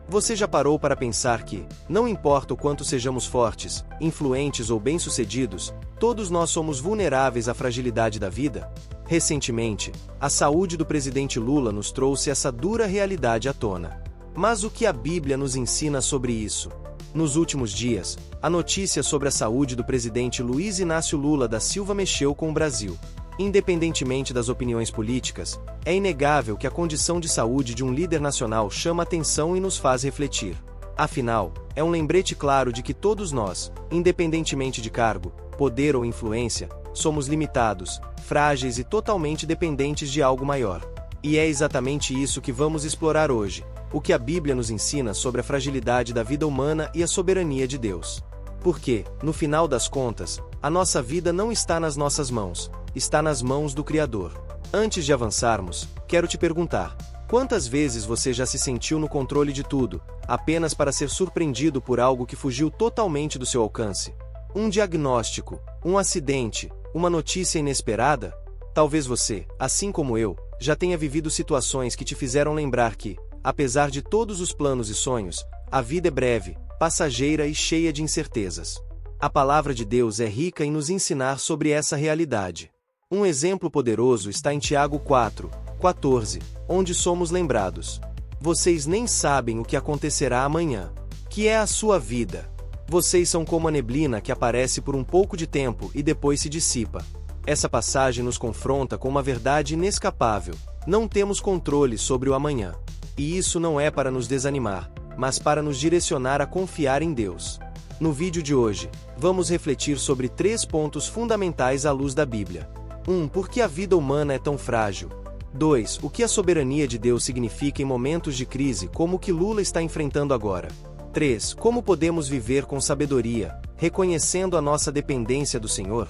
Você já parou para pensar que, não importa o quanto sejamos fortes, influentes ou bem-sucedidos, todos nós somos vulneráveis à fragilidade da vida? Recentemente, a saúde do presidente Lula nos trouxe essa dura realidade à tona. Mas o que a Bíblia nos ensina sobre isso? Nos últimos dias, a notícia sobre a saúde do presidente Luiz Inácio Lula da Silva mexeu com o Brasil. Independentemente das opiniões políticas, é inegável que a condição de saúde de um líder nacional chama atenção e nos faz refletir. Afinal, é um lembrete claro de que todos nós, independentemente de cargo, poder ou influência, somos limitados, frágeis e totalmente dependentes de algo maior. E é exatamente isso que vamos explorar hoje, o que a Bíblia nos ensina sobre a fragilidade da vida humana e a soberania de Deus. Porque, no final das contas, a nossa vida não está nas nossas mãos, está nas mãos do Criador. Antes de avançarmos, quero te perguntar: quantas vezes você já se sentiu no controle de tudo, apenas para ser surpreendido por algo que fugiu totalmente do seu alcance? Um diagnóstico, um acidente, uma notícia inesperada? Talvez você, assim como eu, já tenha vivido situações que te fizeram lembrar que, apesar de todos os planos e sonhos, a vida é breve, passageira e cheia de incertezas. A palavra de Deus é rica em nos ensinar sobre essa realidade. Um exemplo poderoso está em Tiago 4:14, onde somos lembrados: vocês nem sabem o que acontecerá amanhã, que é a sua vida. Vocês são como a neblina que aparece por um pouco de tempo e depois se dissipa. Essa passagem nos confronta com uma verdade inescapável: não temos controle sobre o amanhã. E isso não é para nos desanimar, mas para nos direcionar a confiar em Deus. No vídeo de hoje, vamos refletir sobre 3 pontos fundamentais à luz da Bíblia. 1. Por que a vida humana é tão frágil? 2. O que a soberania de Deus significa em momentos de crise como o que Lula está enfrentando agora? 3. Como podemos viver com sabedoria, reconhecendo a nossa dependência do Senhor?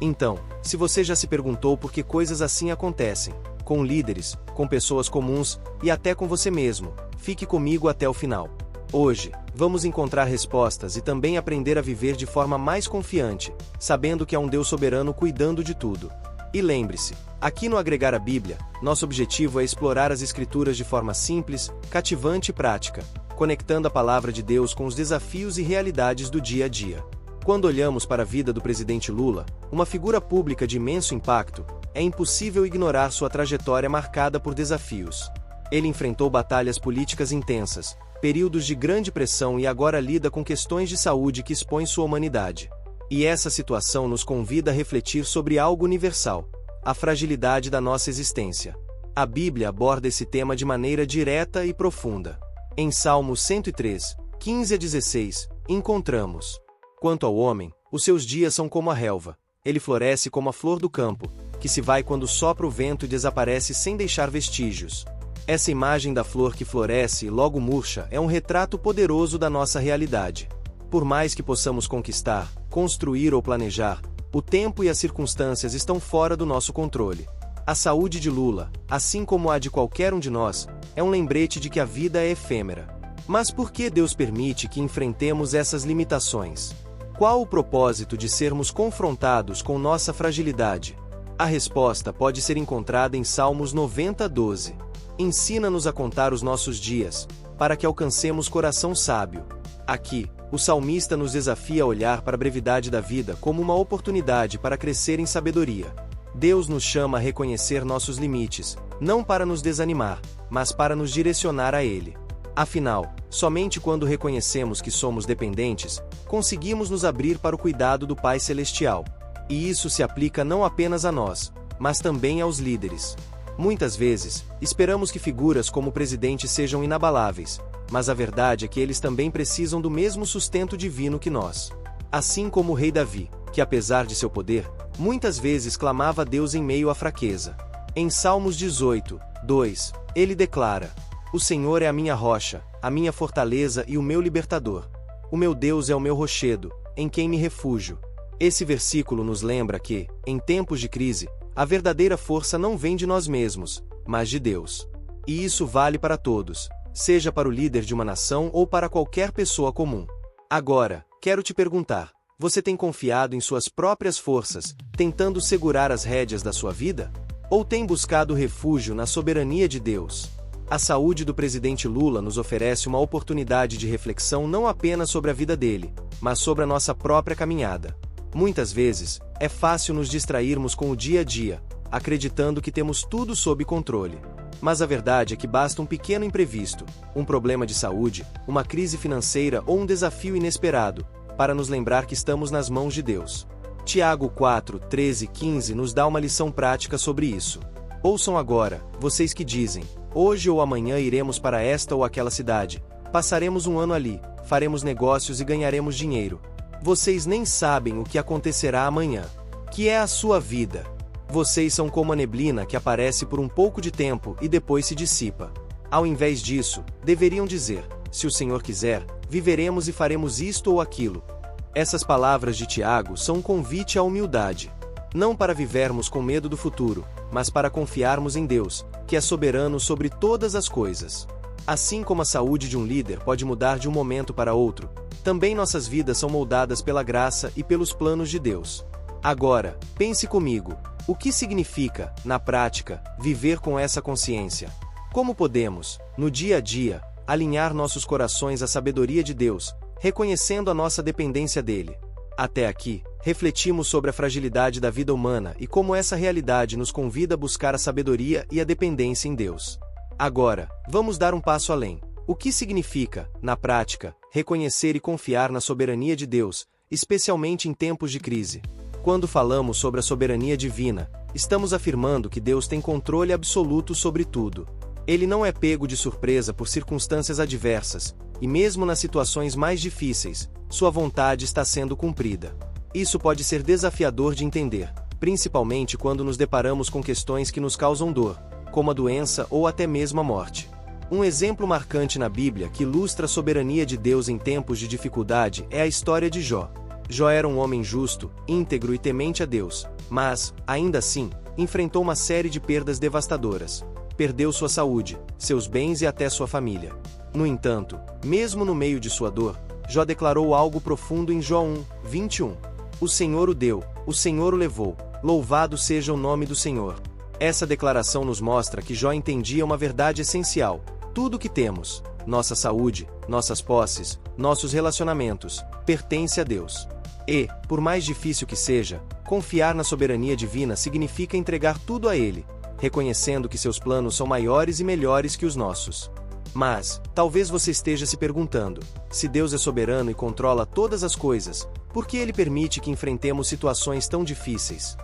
Então, se você já se perguntou por que coisas assim acontecem, com líderes, com pessoas comuns e até com você mesmo, fique comigo até o final. Hoje, vamos encontrar respostas e também aprender a viver de forma mais confiante, sabendo que há um Deus soberano cuidando de tudo. E lembre-se, aqui no Agregar a Bíblia, nosso objetivo é explorar as Escrituras de forma simples, cativante e prática, conectando a palavra de Deus com os desafios e realidades do dia a dia. Quando olhamos para a vida do presidente Lula, uma figura pública de imenso impacto, é impossível ignorar sua trajetória marcada por desafios. Ele enfrentou batalhas políticas intensas, períodos de grande pressão e agora lida com questões de saúde que expõem sua humanidade. E essa situação nos convida a refletir sobre algo universal: a fragilidade da nossa existência. A Bíblia aborda esse tema de maneira direta e profunda. Em Salmo 103, 15-16, encontramos: quanto ao homem, os seus dias são como a relva, ele floresce como a flor do campo, que se vai quando sopra o vento e desaparece sem deixar vestígios. Essa imagem da flor que floresce e logo murcha é um retrato poderoso da nossa realidade. Por mais que possamos conquistar, construir ou planejar, o tempo e as circunstâncias estão fora do nosso controle. A saúde de Lula, assim como a de qualquer um de nós, é um lembrete de que a vida é efêmera. Mas por que Deus permite que enfrentemos essas limitações? Qual o propósito de sermos confrontados com nossa fragilidade? A resposta pode ser encontrada em Salmos 90:12. Ensina-nos a contar os nossos dias, para que alcancemos coração sábio. Aqui, o salmista nos desafia a olhar para a brevidade da vida como uma oportunidade para crescer em sabedoria. Deus nos chama a reconhecer nossos limites, não para nos desanimar, mas para nos direcionar a Ele. Afinal, somente quando reconhecemos que somos dependentes, conseguimos nos abrir para o cuidado do Pai Celestial. E isso se aplica não apenas a nós, mas também aos líderes. Muitas vezes, esperamos que figuras como o presidente sejam inabaláveis, mas a verdade é que eles também precisam do mesmo sustento divino que nós. Assim como o rei Davi, que apesar de seu poder, muitas vezes clamava a Deus em meio à fraqueza. Em Salmos 18:2, ele declara: o Senhor é a minha rocha, a minha fortaleza e o meu libertador. O meu Deus é o meu rochedo, em quem me refúgio. Esse versículo nos lembra que, em tempos de crise, a verdadeira força não vem de nós mesmos, mas de Deus. E isso vale para todos, seja para o líder de uma nação ou para qualquer pessoa comum. Agora, quero te perguntar: você tem confiado em suas próprias forças, tentando segurar as rédeas da sua vida? Ou tem buscado refúgio na soberania de Deus? A saúde do presidente Lula nos oferece uma oportunidade de reflexão não apenas sobre a vida dele, mas sobre a nossa própria caminhada. Muitas vezes, é fácil nos distrairmos com o dia a dia, acreditando que temos tudo sob controle. Mas a verdade é que basta um pequeno imprevisto, um problema de saúde, uma crise financeira ou um desafio inesperado, para nos lembrar que estamos nas mãos de Deus. Tiago 4, 13 e 15 nos dá uma lição prática sobre isso. Ouçam agora, vocês que dizem, hoje ou amanhã iremos para esta ou aquela cidade, passaremos um ano ali, faremos negócios e ganharemos dinheiro. Vocês nem sabem o que acontecerá amanhã. Que é a sua vida? Vocês são como a neblina que aparece por um pouco de tempo e depois se dissipa. Ao invés disso, deveriam dizer, se o Senhor quiser, viveremos e faremos isto ou aquilo. Essas palavras de Tiago são um convite à humildade. Não para vivermos com medo do futuro, mas para confiarmos em Deus, que é soberano sobre todas as coisas. Assim como a saúde de um líder pode mudar de um momento para outro, também nossas vidas são moldadas pela graça e pelos planos de Deus. Agora, pense comigo, o que significa, na prática, viver com essa consciência? Como podemos, no dia a dia, alinhar nossos corações à sabedoria de Deus, reconhecendo a nossa dependência dele? Até aqui, refletimos sobre a fragilidade da vida humana e como essa realidade nos convida a buscar a sabedoria e a dependência em Deus. Agora, vamos dar um passo além. O que significa, na prática, reconhecer e confiar na soberania de Deus, especialmente em tempos de crise? Quando falamos sobre a soberania divina, estamos afirmando que Deus tem controle absoluto sobre tudo. Ele não é pego de surpresa por circunstâncias adversas, e mesmo nas situações mais difíceis, sua vontade está sendo cumprida. Isso pode ser desafiador de entender, principalmente quando nos deparamos com questões que nos causam dor, como a doença ou até mesmo a morte. Um exemplo marcante na Bíblia que ilustra a soberania de Deus em tempos de dificuldade é a história de Jó. Jó era um homem justo, íntegro e temente a Deus, mas, ainda assim, enfrentou uma série de perdas devastadoras. Perdeu sua saúde, seus bens e até sua família. No entanto, mesmo no meio de sua dor, Jó declarou algo profundo em Jó 1, 21. O Senhor o deu, o Senhor o levou, louvado seja o nome do Senhor. Essa declaração nos mostra que Jó entendia uma verdade essencial: tudo o que temos, nossa saúde, nossas posses, nossos relacionamentos, pertence a Deus. E, por mais difícil que seja, confiar na soberania divina significa entregar tudo a Ele, reconhecendo que seus planos são maiores e melhores que os nossos. Mas, talvez você esteja se perguntando, se Deus é soberano e controla todas as coisas, por que Ele permite que enfrentemos situações tão difíceis?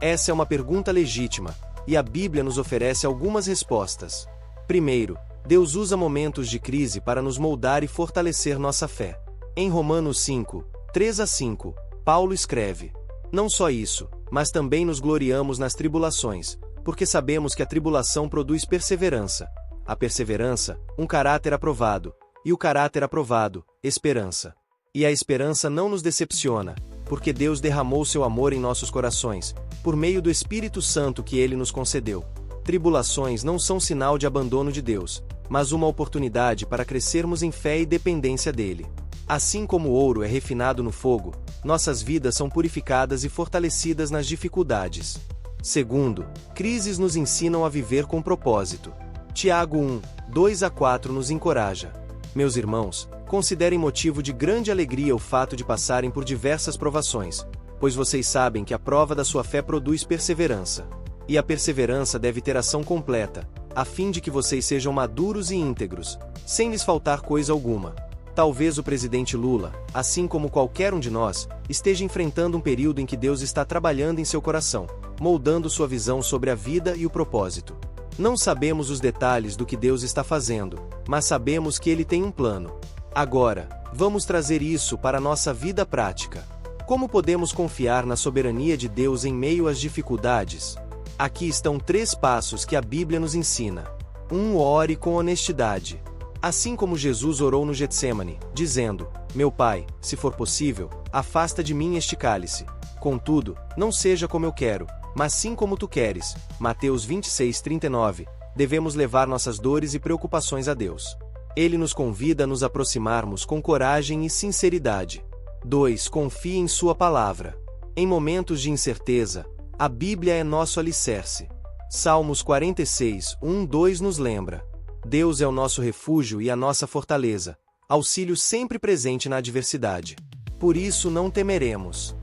Essa é uma pergunta legítima, e a Bíblia nos oferece algumas respostas. Primeiro, Deus usa momentos de crise para nos moldar e fortalecer nossa fé. Em Romanos 5, 3 a 5, Paulo escreve: não só isso, mas também nos gloriamos nas tribulações, porque sabemos que a tribulação produz perseverança. A perseverança, um caráter aprovado, e o caráter aprovado, esperança. E a esperança não nos decepciona, porque Deus derramou seu amor em nossos corações, por meio do Espírito Santo que Ele nos concedeu. Tribulações não são sinal de abandono de Deus, mas uma oportunidade para crescermos em fé e dependência dele. Assim como o ouro é refinado no fogo, nossas vidas são purificadas e fortalecidas nas dificuldades. Segundo, crises nos ensinam a viver com propósito. Tiago 1, 2 a 4 nos encoraja. Meus irmãos, considerem motivo de grande alegria o fato de passarem por diversas provações, pois vocês sabem que a prova da sua fé produz perseverança. E a perseverança deve ter ação completa, a fim de que vocês sejam maduros e íntegros, sem lhes faltar coisa alguma. Talvez o presidente Lula, assim como qualquer um de nós, esteja enfrentando um período em que Deus está trabalhando em seu coração, moldando sua visão sobre a vida e o propósito. Não sabemos os detalhes do que Deus está fazendo, mas sabemos que Ele tem um plano. Agora, vamos trazer isso para a nossa vida prática. Como podemos confiar na soberania de Deus em meio às dificuldades? Aqui estão 3 passos que a Bíblia nos ensina. 1. Ore com honestidade. Assim como Jesus orou no Getsêmani, dizendo: meu Pai, se for possível, afasta de mim este cálice. Contudo, não seja como eu quero, mas sim como tu queres. Mateus 26:39. Devemos levar nossas dores e preocupações a Deus. Ele nos convida a nos aproximarmos com coragem e sinceridade. 2. Confie em sua palavra. Em momentos de incerteza, a Bíblia é nosso alicerce. Salmos 46, 1-2 nos lembra: Deus é o nosso refúgio e a nossa fortaleza, auxílio sempre presente na adversidade. Por isso não temeremos.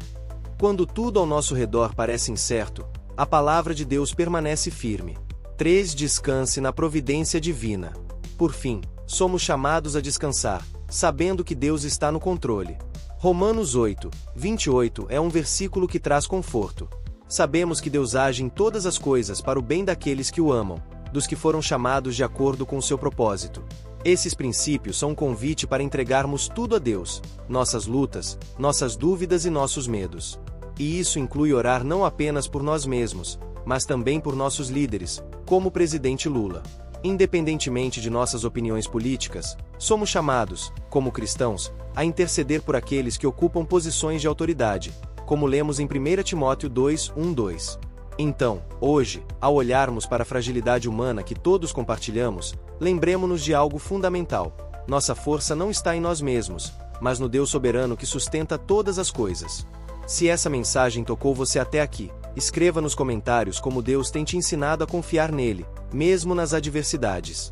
Quando tudo ao nosso redor parece incerto, a palavra de Deus permanece firme. 3. Descanse na providência divina. Por fim, somos chamados a descansar, sabendo que Deus está no controle. Romanos 8, 28 é um versículo que traz conforto. Sabemos que Deus age em todas as coisas para o bem daqueles que o amam, dos que foram chamados de acordo com o seu propósito. Esses princípios são um convite para entregarmos tudo a Deus, nossas lutas, nossas dúvidas e nossos medos. E isso inclui orar não apenas por nós mesmos, mas também por nossos líderes, como o presidente Lula. Independentemente de nossas opiniões políticas, somos chamados, como cristãos, a interceder por aqueles que ocupam posições de autoridade, como lemos em 1 Timóteo 2, 1-2. Então, hoje, ao olharmos para a fragilidade humana que todos compartilhamos, lembremos-nos de algo fundamental. Nossa força não está em nós mesmos, mas no Deus soberano que sustenta todas as coisas. Se essa mensagem tocou você até aqui, escreva nos comentários como Deus tem te ensinado a confiar nele, mesmo nas adversidades.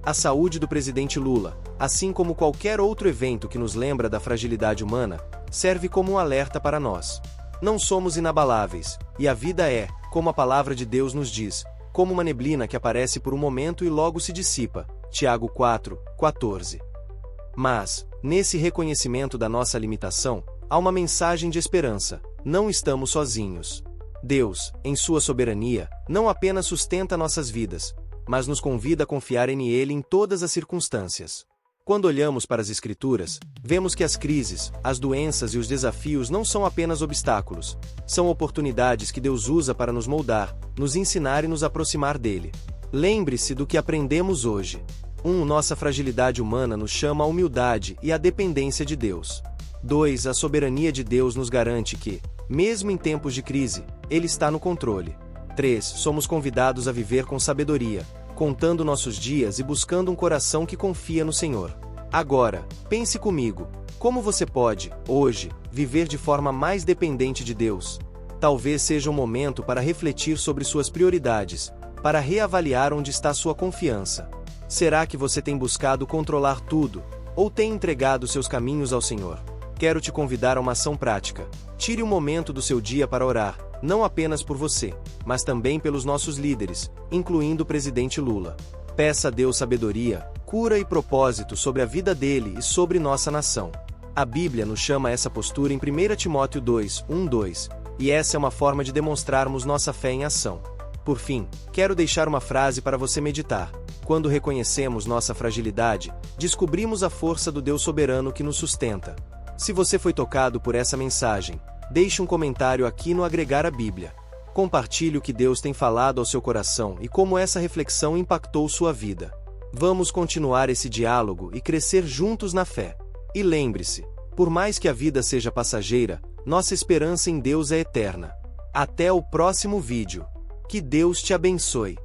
A saúde do presidente Lula, assim como qualquer outro evento que nos lembra da fragilidade humana, serve como um alerta para nós. Não somos inabaláveis, e a vida é, como a palavra de Deus nos diz, como uma neblina que aparece por um momento e logo se dissipa. Tiago 4, 14. Mas, nesse reconhecimento da nossa limitação, há uma mensagem de esperança: não estamos sozinhos. Deus, em sua soberania, não apenas sustenta nossas vidas, mas nos convida a confiar em Ele em todas as circunstâncias. Quando olhamos para as Escrituras, vemos que as crises, as doenças e os desafios não são apenas obstáculos, são oportunidades que Deus usa para nos moldar, nos ensinar e nos aproximar dele. Lembre-se do que aprendemos hoje. 1. Nossa fragilidade humana nos chama à humildade e à dependência de Deus. 2. A soberania de Deus nos garante que, mesmo em tempos de crise, Ele está no controle. 3. Somos convidados a viver com sabedoria, contando nossos dias e buscando um coração que confia no Senhor. Agora, pense comigo, como você pode, hoje, viver de forma mais dependente de Deus? Talvez seja um momento para refletir sobre suas prioridades, para reavaliar onde está sua confiança. Será que você tem buscado controlar tudo, ou tem entregado seus caminhos ao Senhor? Quero te convidar a uma ação prática. Tire um momento do seu dia para orar, não apenas por você, mas também pelos nossos líderes, incluindo o presidente Lula. Peça a Deus sabedoria, cura e propósito sobre a vida dele e sobre nossa nação. A Bíblia nos chama a essa postura em 1 Timóteo 2, 1-2, e essa é uma forma de demonstrarmos nossa fé em ação. Por fim, quero deixar uma frase para você meditar. Quando reconhecemos nossa fragilidade, descobrimos a força do Deus soberano que nos sustenta. Se você foi tocado por essa mensagem, deixe um comentário aqui no Agregar a Bíblia. Compartilhe o que Deus tem falado ao seu coração e como essa reflexão impactou sua vida. Vamos continuar esse diálogo e crescer juntos na fé. E lembre-se, por mais que a vida seja passageira, nossa esperança em Deus é eterna. Até o próximo vídeo. Que Deus te abençoe.